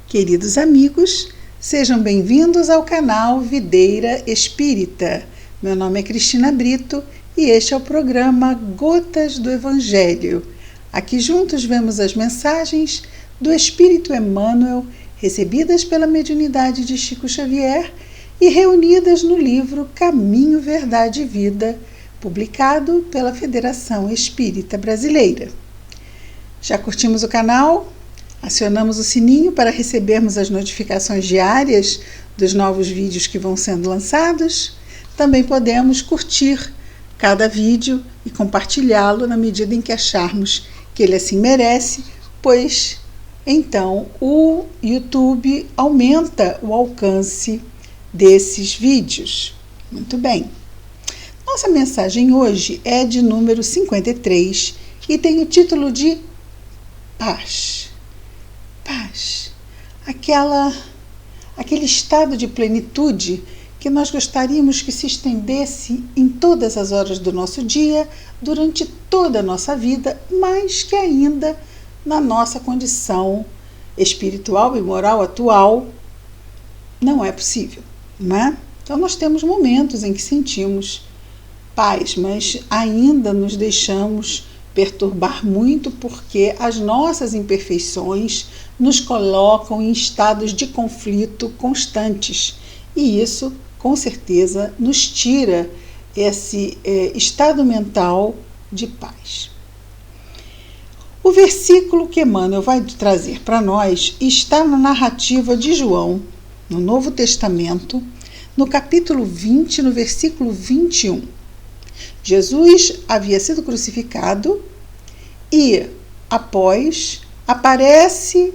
Queridos amigos, sejam bem-vindos ao canal Videira Espírita. Meu nome é Cristina Brito e este é o programa Gotas do Evangelho. Aqui juntos vemos as mensagens do Espírito Emmanuel, recebidas pela mediunidade de Chico Xavier e reunidas no livro Caminho, Verdade e Vida, publicado pela Federação Espírita Brasileira. Já curtimos o canal? Acionamos o sininho para recebermos as notificações diárias dos novos vídeos que vão sendo lançados. Também podemos curtir cada vídeo e compartilhá-lo na medida em que acharmos que ele assim merece, pois então o YouTube aumenta o alcance desses vídeos. Muito bem. Nossa mensagem hoje é de número 53 e tem o título de Paz. Paz, aquele estado de plenitude que nós gostaríamos que se estendesse em todas as horas do nosso dia, durante toda a nossa vida, mas que ainda na nossa condição espiritual e moral atual não é possível, não é? Então nós temos momentos em que sentimos paz, mas ainda nos deixamos perturbar muito porque as nossas imperfeições nos colocam em estados de conflito constantes e isso, com certeza, nos tira esse estado mental de paz. O versículo que Emmanuel vai trazer para nós está na narrativa de João, no Novo Testamento, no capítulo 20, no versículo 21. Jesus havia sido crucificado e, após, aparece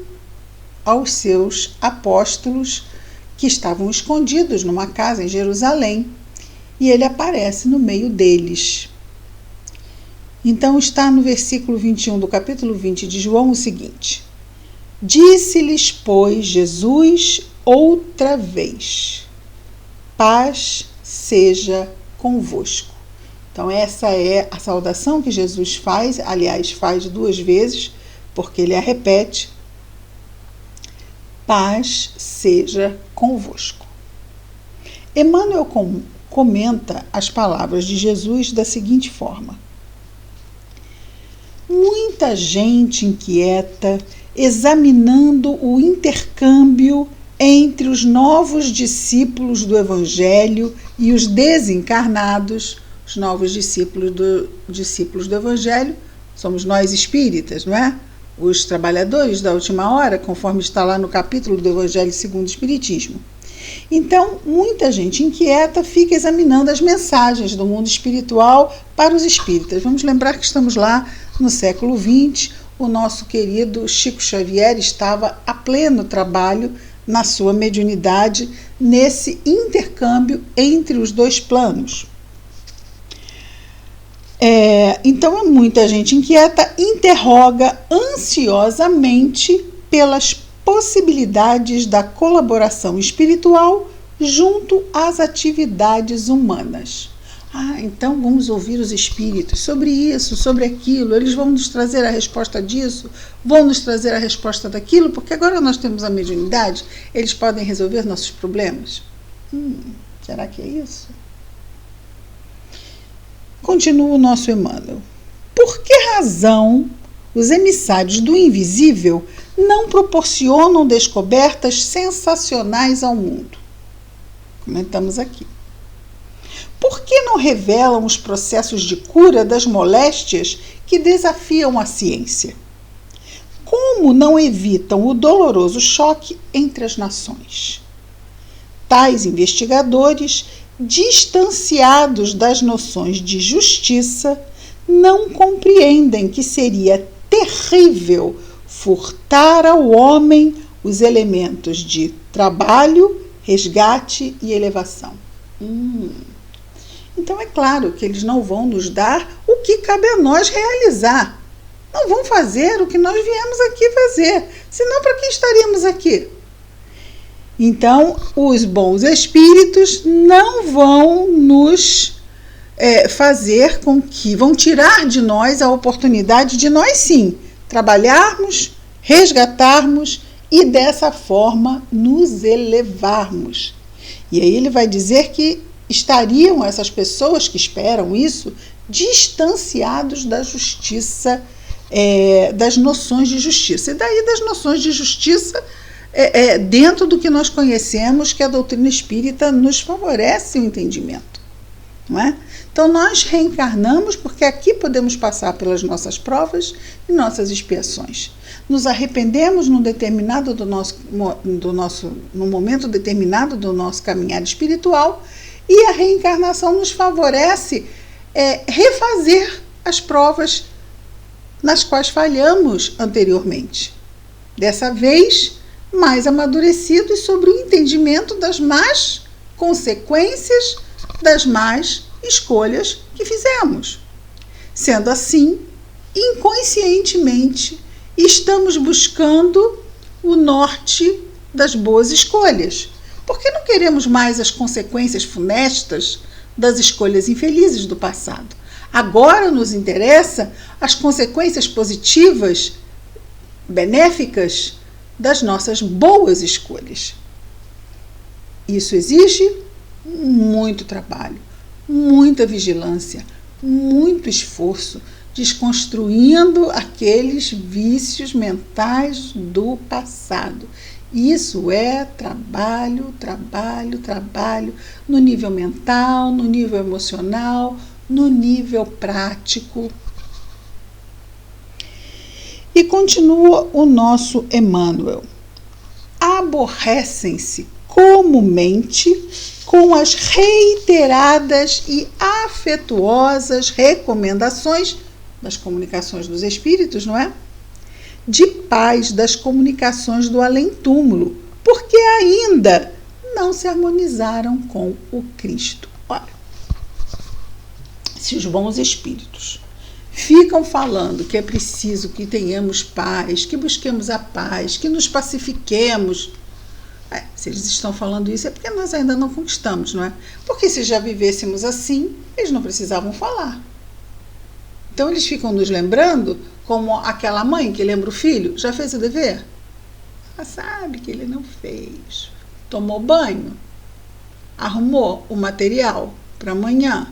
aos seus apóstolos que estavam escondidos numa casa em Jerusalém e ele aparece no meio deles. Então está no versículo 21 do capítulo 20 de João o seguinte: Disse-lhes, pois, Jesus outra vez: Paz seja convosco. Então essa é a saudação que Jesus faz, aliás, faz 2 vezes, porque ele a repete: Paz seja convosco. Emmanuel comenta as palavras de Jesus da seguinte forma: muita gente inquieta, examinando o intercâmbio entre os novos discípulos do Evangelho e os desencarnados. Os novos discípulos do Evangelho somos nós espíritas, não é? Os trabalhadores da última hora, conforme está lá no capítulo do Evangelho segundo o Espiritismo. Então, muita gente inquieta fica examinando as mensagens do mundo espiritual para os espíritas. Vamos lembrar que estamos lá no século XX, o nosso querido Chico Xavier estava a pleno trabalho na sua mediunidade, nesse intercâmbio entre os 2 planos. Então, muita gente inquieta interroga ansiosamente pelas possibilidades da colaboração espiritual junto às atividades humanas. Então vamos ouvir os espíritos sobre isso, sobre aquilo, eles vão nos trazer a resposta disso, vão nos trazer a resposta daquilo, porque agora nós temos a mediunidade, eles podem resolver nossos problemas? Será que é isso? Continua o nosso Emmanuel. Por que razão os emissários do invisível não proporcionam descobertas sensacionais ao mundo? Comentamos aqui. Por que não revelam os processos de cura das moléstias que desafiam a ciência? Como não evitam o doloroso choque entre as nações? Tais investigadores, distanciados das noções de justiça, não compreendem que seria terrível furtar ao homem os elementos de trabalho, resgate e elevação. Então é claro que eles não vão nos dar o que cabe a nós realizar. Não vão fazer o que nós viemos aqui fazer. Senão, para que estaríamos aqui? Então, os bons espíritos não vão nos fazer com que, vão tirar de nós a oportunidade de nós sim trabalharmos, resgatarmos e dessa forma nos elevarmos. E aí ele vai dizer que estariam essas pessoas que esperam isso distanciados da justiça, das noções de justiça. E daí das noções de justiça dentro do que nós conhecemos, que a doutrina espírita nos favorece o entendimento. Não é? Então nós reencarnamos porque aqui podemos passar pelas nossas provas e nossas expiações. Nos arrependemos num momento determinado do nosso caminhar espiritual, e a reencarnação nos favorece refazer as provas nas quais falhamos anteriormente. Dessa vez, mais amadurecidos sobre o entendimento das más consequências das más escolhas que fizemos. Sendo assim, inconscientemente, estamos buscando o norte das boas escolhas, porque não queremos mais as consequências funestas das escolhas infelizes do passado. Agora nos interessa as consequências positivas, benéficas das nossas boas escolhas. Isso exige muito trabalho, muita vigilância, muito esforço, desconstruindo aqueles vícios mentais do passado. Isso é trabalho, trabalho, trabalho, no nível mental, no nível emocional, no nível prático. E continua o nosso Emmanuel. Aborrecem-se comumente com as reiteradas e afetuosas recomendações das comunicações dos espíritos, não é? De paz das comunicações do além-túmulo, porque ainda não se harmonizaram com o Cristo. Olha, se os bons espíritos ficam falando que é preciso que tenhamos paz, que busquemos a paz, que nos pacifiquemos, se eles estão falando isso é porque nós ainda não conquistamos, não é? Porque se já vivêssemos assim, eles não precisavam falar. Então eles ficam nos lembrando como aquela mãe que lembra o filho, já fez o dever? Ela sabe que ele não fez. Tomou banho, arrumou o material para amanhã,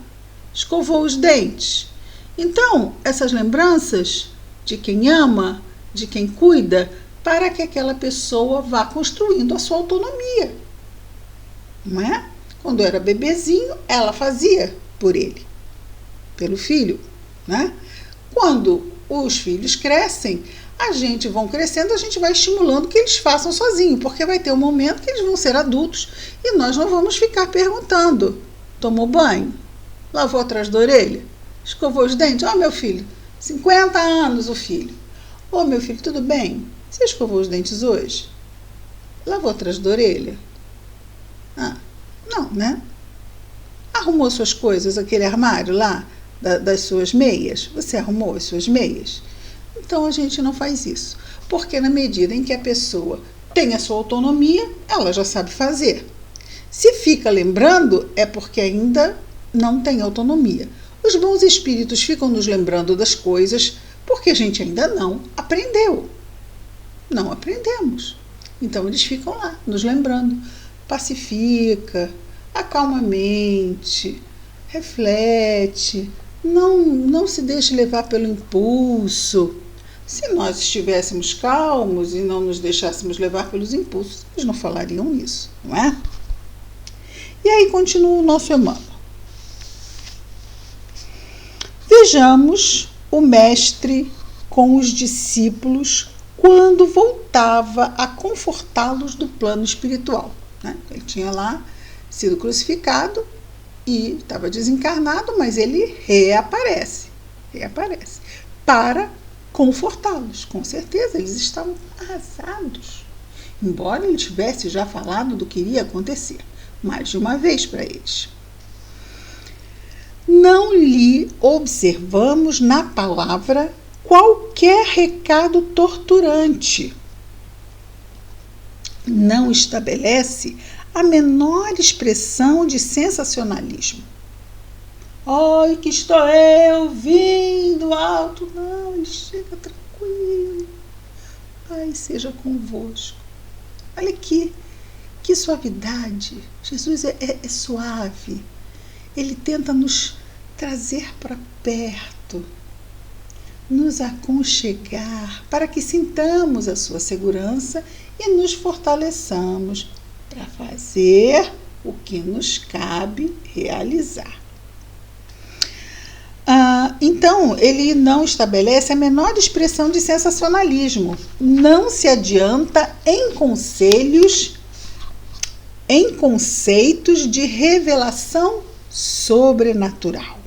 escovou os dentes. Então, essas lembranças de quem ama, de quem cuida, para que aquela pessoa vá construindo a sua autonomia. Não é? Quando era bebezinho, ela fazia por ele, pelo filho. Né? Quando os filhos crescem, a gente vai estimulando que eles façam sozinhos, porque vai ter um momento que eles vão ser adultos e nós não vamos ficar perguntando: tomou banho? Lavou atrás da orelha? Escovou os dentes? Ó, meu filho, 50 anos o filho. Ô, meu filho, tudo bem? Você escovou os dentes hoje? Lavou atrás da orelha? Não, né? Arrumou suas coisas, aquele armário lá das suas meias? Você arrumou as suas meias? Então a gente não faz isso, porque na medida em que a pessoa tem a sua autonomia, ela já sabe fazer. Se fica lembrando, é porque ainda não tem autonomia. Os bons espíritos ficam nos lembrando das coisas porque a gente ainda não aprendeu. Não aprendemos. Então eles ficam lá, nos lembrando. Pacifica, acalma a mente, reflete, não se deixe levar pelo impulso. Se nós estivéssemos calmos e não nos deixássemos levar pelos impulsos, eles não falariam isso, não é? E aí continua o nosso Emmanuel. Vejamos o mestre com os discípulos quando voltava a confortá-los do plano espiritual. Né? Ele tinha lá sido crucificado e estava desencarnado, mas ele reaparece para confortá-los. Com certeza, eles estavam arrasados, embora ele tivesse já falado do que iria acontecer mais de uma vez para eles. Não lhe observamos na palavra qualquer recado torturante. Não estabelece a menor expressão de sensacionalismo. Ai, que estou eu vindo alto. Não, ele chega tranquilo. Pai seja convosco. Olha que suavidade. Jesus é suave. Ele tenta nos trazer para perto, nos aconchegar, para que sintamos a sua segurança e nos fortaleçamos para fazer o que nos cabe realizar. Então, ele não estabelece a menor expressão de sensacionalismo, não se adianta em conceitos de revelação sobrenatural.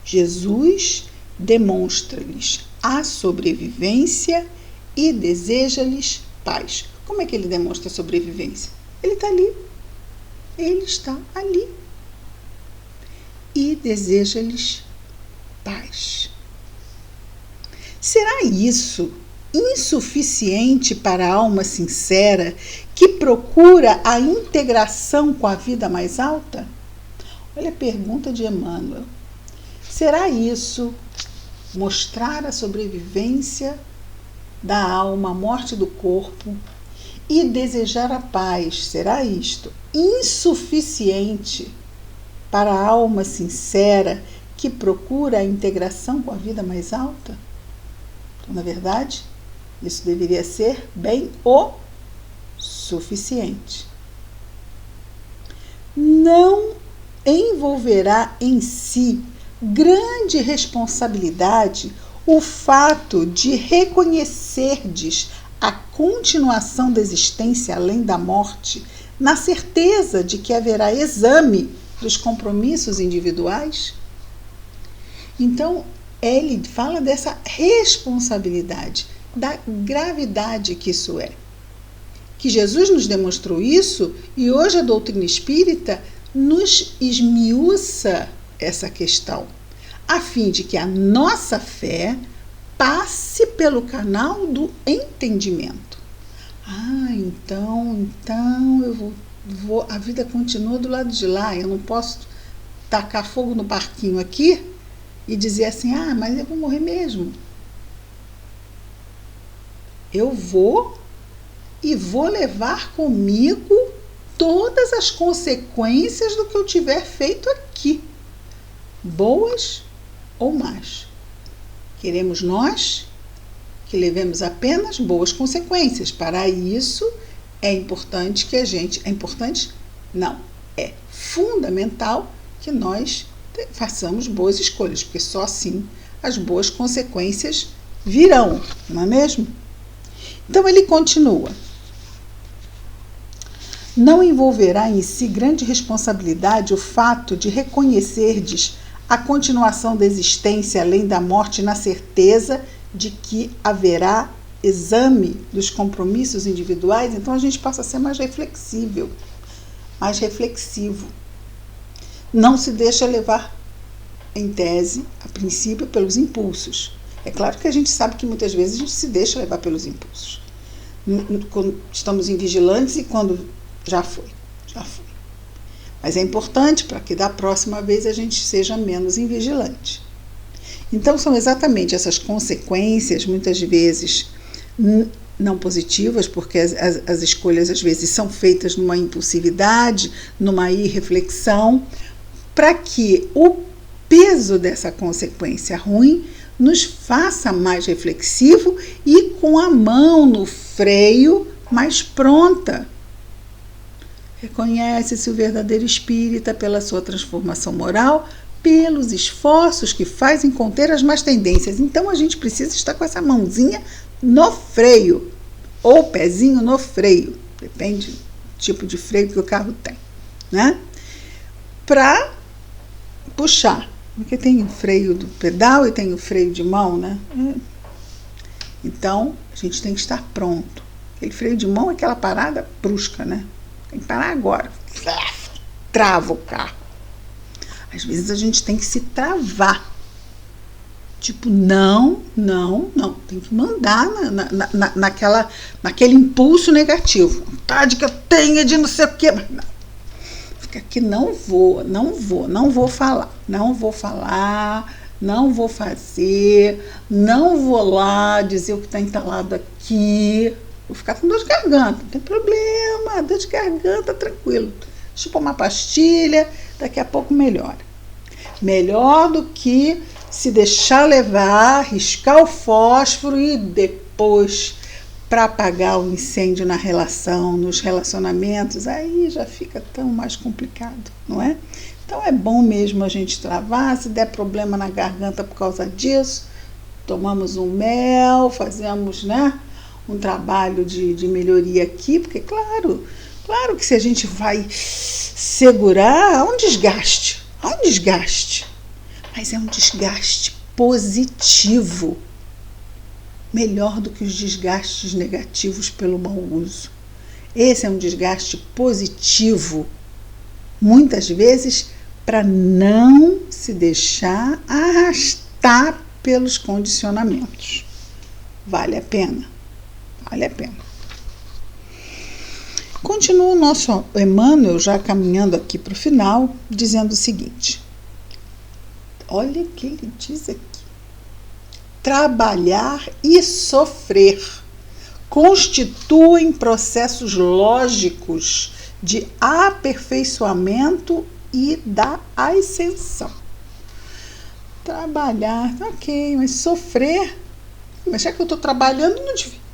Jesus demonstra-lhes a sobrevivência e deseja-lhes paz. Como é que ele demonstra a sobrevivência? Ele está ali. Ele está ali. E deseja-lhes paz. Será isso insuficiente para a alma sincera que procura a integração com a vida mais alta? Olha a pergunta de Emmanuel. Será isso mostrar a sobrevivência da alma, a morte do corpo e desejar a paz? Será isto insuficiente para a alma sincera que procura a integração com a vida mais alta? Então, na verdade, isso deveria ser bem o suficiente. Não envolverá em si grande responsabilidade o fato de reconhecerdes a continuação da existência além da morte, na certeza de que haverá exame dos compromissos individuais? Então, ele fala dessa responsabilidade, da gravidade que isso é. Que Jesus nos demonstrou isso e hoje a doutrina espírita nos esmiuça essa questão, a fim de que a nossa fé passe pelo canal do entendimento. Então eu vou, a vida continua do lado de lá, eu não posso tacar fogo no barquinho aqui e dizer assim, mas eu vou morrer mesmo. Eu vou e vou levar comigo todas as consequências do que eu tiver feito aqui, boas ou más. Queremos nós que levemos apenas boas consequências. Para isso, é importante que a gente... É importante? Não. É fundamental que nós façamos boas escolhas, porque só assim as boas consequências virão, não é mesmo? Então, ele continua. Não envolverá em si grande responsabilidade o fato de reconhecerdes a continuação da existência além da morte na certeza de que haverá exame dos compromissos individuais? Então a gente passa a ser mais reflexível, mais reflexivo. Não se deixa levar, em tese, a princípio, pelos impulsos. É claro que a gente sabe que muitas vezes a gente se deixa levar pelos impulsos. Quando estamos invigilantes e quando já foi. Mas é importante para que da próxima vez a gente seja menos invigilante. Então são exatamente essas consequências, muitas vezes não positivas, porque as escolhas às vezes são feitas numa impulsividade, numa irreflexão, para que o peso dessa consequência ruim nos faça mais reflexivo e com a mão no freio mais pronta. Reconhece-se o verdadeiro espírita pela sua transformação moral, pelos esforços que faz em conter as más tendências. Então a gente precisa estar com essa mãozinha no freio, ou pezinho no freio, depende do tipo de freio que o carro tem, né? Para puxar, porque tem o freio do pedal e tem o freio de mão, né? Então a gente tem que estar pronto. Aquele freio de mão é aquela parada brusca, né? Tem que parar agora. Trava o carro. Às vezes a gente tem que se travar. Tipo, não. Tem que mandar naquele impulso negativo. Vontade que eu tenho de não sei o quê. Mas não. Fica aqui, não vou falar. Não vou fazer. Não vou lá dizer o que está entalado aqui. Vou ficar com dor de garganta, não tem problema, dor de garganta, tranquilo. Deixa eu tomar pastilha, daqui a pouco melhora. Melhor do que se deixar levar, riscar o fósforo e depois, para apagar o incêndio na relação, nos relacionamentos, aí já fica tão mais complicado, não é? Então é bom mesmo a gente travar, se der problema na garganta por causa disso, tomamos um mel, fazemos, né, um trabalho de melhoria aqui, porque claro que se a gente vai segurar, há um desgaste, mas é um desgaste positivo, melhor do que os desgastes negativos pelo mau uso. Esse é um desgaste positivo, muitas vezes para não se deixar arrastar pelos condicionamentos. Vale a pena. Continua o nosso Emmanuel, já caminhando aqui para o final, dizendo o seguinte. Olha o que ele diz aqui. Trabalhar e sofrer constituem processos lógicos de aperfeiçoamento e da ascensão. Trabalhar, ok, mas sofrer, mas já que eu estou trabalhando,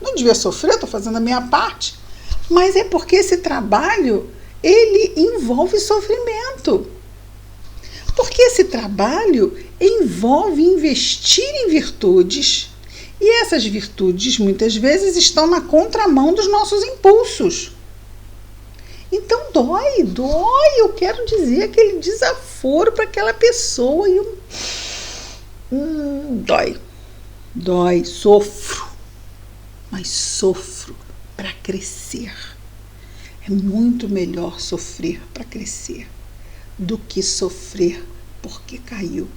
não devia sofrer, eu estou fazendo a minha parte. Mas é porque esse trabalho, ele envolve sofrimento. Porque esse trabalho envolve investir em virtudes, e essas virtudes muitas vezes estão na contramão dos nossos impulsos. Então dói, eu quero dizer, aquele desaforo para aquela pessoa, e dói, sofro, mas sofro para crescer. É muito melhor sofrer para crescer do que sofrer porque caiu.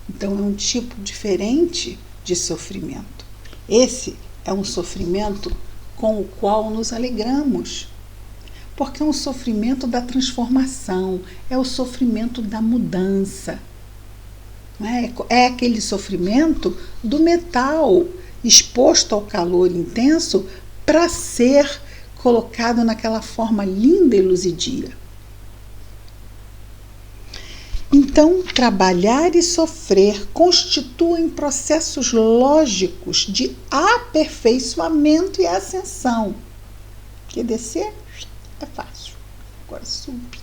Então é um tipo diferente de sofrimento. Esse é um sofrimento com o qual nos alegramos, porque é um sofrimento da transformação, é o sofrimento da mudança. É aquele sofrimento do metal exposto ao calor intenso para ser colocado naquela forma linda e luzidia. Então, trabalhar e sofrer constituem processos lógicos de aperfeiçoamento e ascensão. Porque descer é fácil, agora subir.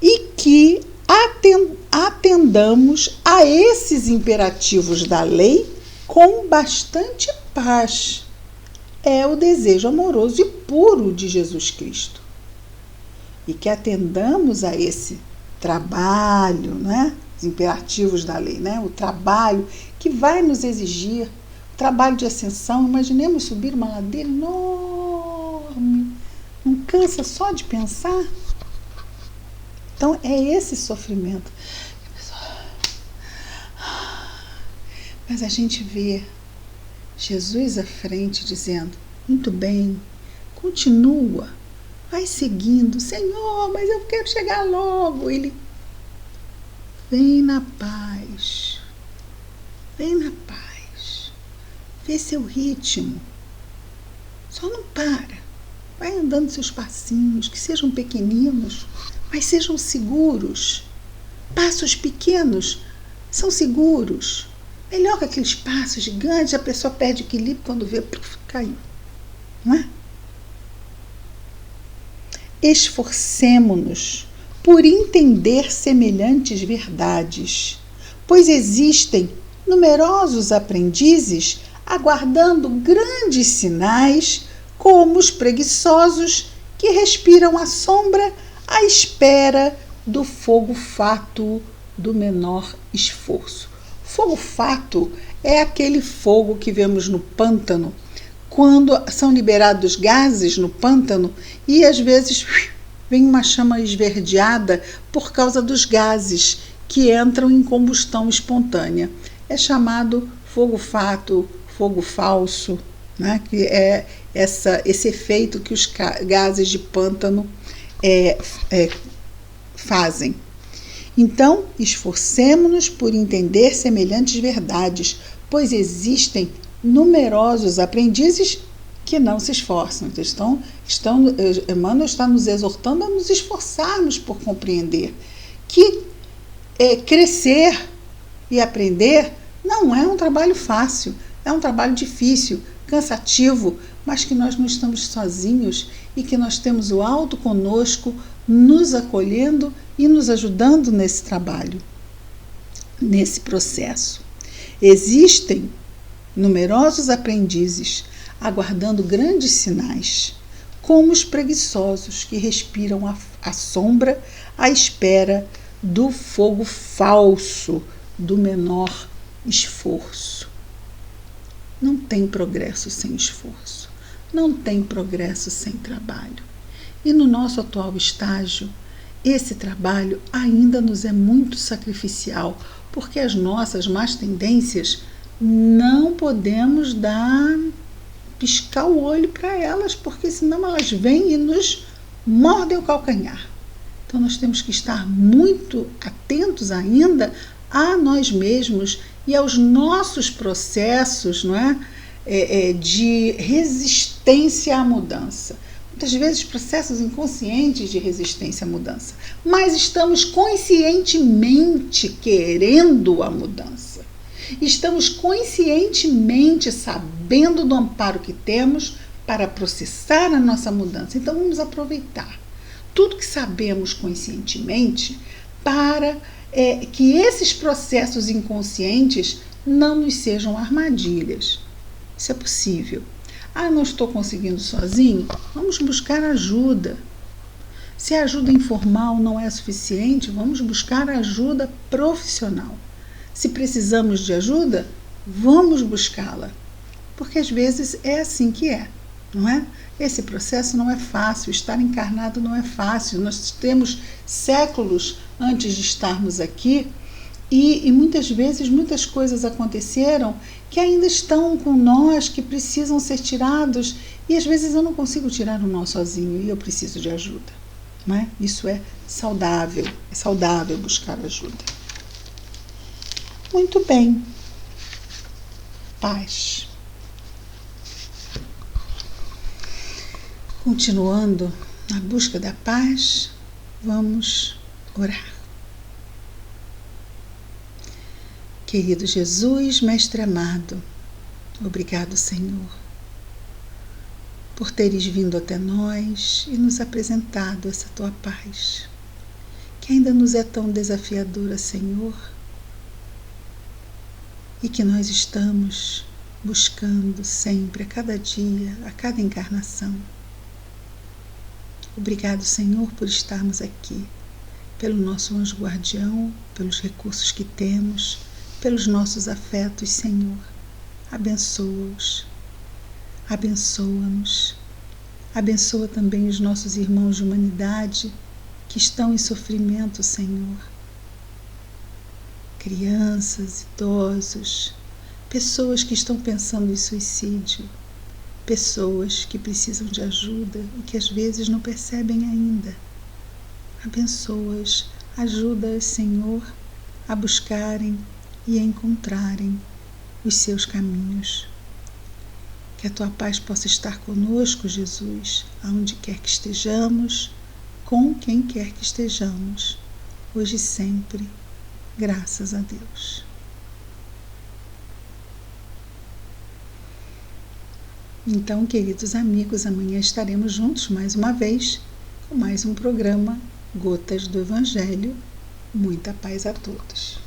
E que atendamos a esses imperativos da lei com bastante paz. É o desejo amoroso e puro de Jesus Cristo. E que atendamos a esse trabalho, né? Os imperativos da lei, né? O trabalho que vai nos exigir, o trabalho de ascensão. Imaginemos subir uma ladeira enorme, não cansa só de pensar? Então é esse sofrimento. Mas a gente vê Jesus à frente dizendo, muito bem, continua, vai seguindo, Senhor, mas eu quero chegar logo. Ele, vem na paz, vê seu ritmo, só não para, vai andando seus passinhos, que sejam pequeninos, mas sejam seguros. Passos pequenos são seguros, melhor que aqueles passos gigantes, a pessoa perde equilíbrio quando vê, caiu, não é? Esforcemo-nos por entender semelhantes verdades, pois existem numerosos aprendizes aguardando grandes sinais, como os preguiçosos que respiram à sombra à espera do fogo fátuo do menor esforço. Fogo fátuo é aquele fogo que vemos no pântano, quando são liberados gases no pântano e às vezes vem uma chama esverdeada por causa dos gases que entram em combustão espontânea. É chamado fogo fátuo, fogo falso, né? Que é esse efeito que os gases de pântano fazem. Então, esforcemo-nos por entender semelhantes verdades, pois existem numerosos aprendizes que não se esforçam. Então, Emmanuel está nos exortando a nos esforçarmos por compreender que crescer e aprender não é um trabalho fácil, é um trabalho difícil, cansativo, mas que nós não estamos sozinhos e que nós temos o alto conosco, nos acolhendo e nos ajudando nesse trabalho, nesse processo. Existem numerosos aprendizes aguardando grandes sinais, como os preguiçosos que respiram a sombra à espera do fogo falso, do menor esforço. Não tem progresso sem esforço, não tem progresso sem trabalho. E no nosso atual estágio, esse trabalho ainda nos é muito sacrificial, porque as nossas más tendências não podemos piscar o olho para elas, porque senão elas vêm e nos mordem o calcanhar. Então nós temos que estar muito atentos ainda a nós mesmos e aos nossos processos, não é? De resistência à mudança. Muitas vezes processos inconscientes de resistência à mudança, mas estamos conscientemente querendo a mudança. Estamos conscientemente sabendo do amparo que temos para processar a nossa mudança. Então vamos aproveitar tudo que sabemos conscientemente para que esses processos inconscientes não nos sejam armadilhas. Isso é possível. Não estou conseguindo sozinho? Vamos buscar ajuda. Se a ajuda informal não é suficiente, vamos buscar ajuda profissional. Se precisamos de ajuda, vamos buscá-la. Porque às vezes é assim que é, não é? Esse processo não é fácil, estar encarnado não é fácil. Nós temos séculos antes de estarmos aqui e muitas vezes muitas coisas aconteceram que ainda estão com nós, que precisam ser tirados, e às vezes eu não consigo tirar o nó sozinho e eu preciso de ajuda, não é? Isso é saudável buscar ajuda. Muito bem. Paz. Continuando na busca da paz, vamos orar. Querido Jesus, Mestre amado, obrigado, Senhor, por teres vindo até nós e nos apresentado essa tua paz, que ainda nos é tão desafiadora, Senhor, e que nós estamos buscando sempre, a cada dia, a cada encarnação. Obrigado, Senhor, por estarmos aqui, pelo nosso anjo guardião, pelos recursos que temos, pelos nossos afetos, Senhor. Abençoa-os, abençoa-nos, abençoa também os nossos irmãos de humanidade que estão em sofrimento, Senhor. Crianças, idosos, pessoas que estão pensando em suicídio, pessoas que precisam de ajuda e que às vezes não percebem ainda. Abençoa-as, ajuda-as, Senhor, a buscarem e a encontrarem os seus caminhos. Que a tua paz possa estar conosco, Jesus, aonde quer que estejamos, com quem quer que estejamos, hoje e sempre. Graças a Deus. Então, queridos amigos, amanhã estaremos juntos mais uma vez com mais um programa Gotas do Evangelho. Muita paz a todos.